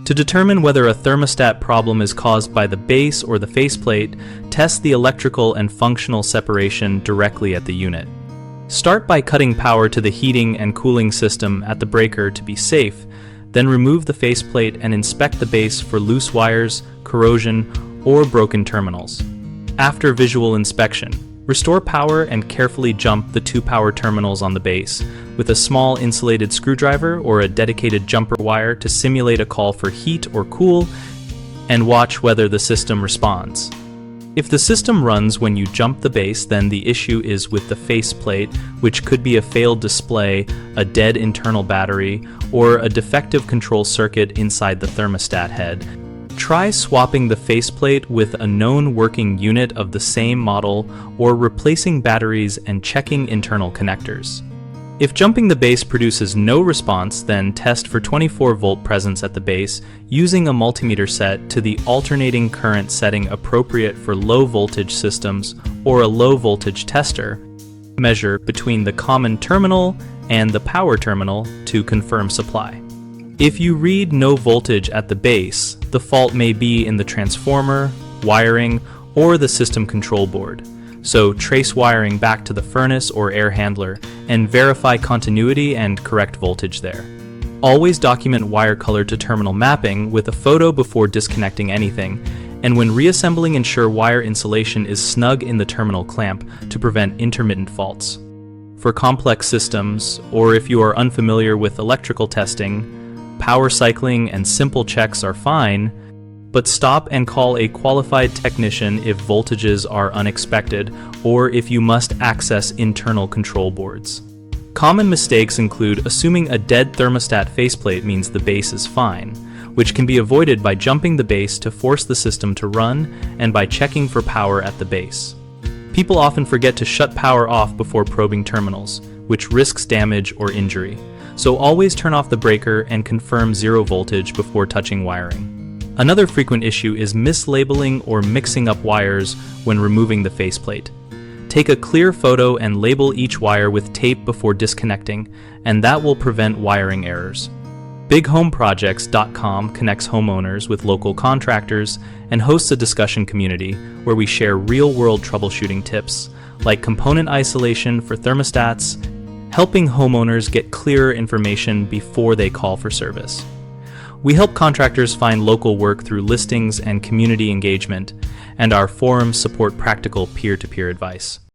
To determine whether a thermostat problem is caused by the base or the faceplate, test the electrical and functional separation directly at the unit. Start by cutting power to the heating and cooling system at the breaker to be safe, then remove the faceplate and inspect the base for loose wires, corrosion, or broken terminals. After visual inspection, restore power and carefully jump the 2 power terminals on the base with a small insulated screwdriver or a dedicated jumper wire to simulate a call for heat or cool, and watch whether the system responds. If the system runs when you jump the base, then the issue is with the faceplate, which could be a failed display, a dead internal battery, or a defective control circuit inside the thermostat head. Try swapping the faceplate with a known working unit of the same model or replacing batteries and checking internal connectors. If jumping the base produces no response, then test for 24-volt presence at the base using a multimeter set to the alternating current setting appropriate for low-voltage systems or a low-voltage tester. Measure between the common terminal and the power terminal to confirm supply. If you read no voltage at the base, the fault may be in the transformer, wiring, or the system control board. So trace wiring back to the furnace or air handler and verify continuity and correct voltage there. Always document wire color to terminal mapping with a photo before disconnecting anything, and when reassembling, ensure wire insulation is snug in the terminal clamp to prevent intermittent faults. For complex systems, or if you are unfamiliar with electrical testing, power cycling and simple checks are fine, but stop and call a qualified technician if voltages are unexpected or if you must access internal control boards. Common mistakes include assuming a dead thermostat faceplate means the base is fine, which can be avoided by jumping the base to force the system to run and by checking for power at the base. People often forget to shut power off before probing terminals, which risks damage or injury. So always turn off the breaker and confirm 0 voltage before touching wiring. Another frequent issue is mislabeling or mixing up wires when removing the faceplate. Take a clear photo and label each wire with tape before disconnecting, and that will prevent wiring errors. BigHomeProjects.com connects homeowners with local contractors and hosts a discussion community where we share real-world troubleshooting tips like component isolation for thermostats, helping homeowners get clearer information before they call for service. We help contractors find local work through listings and community engagement, and our forums support practical peer-to-peer advice.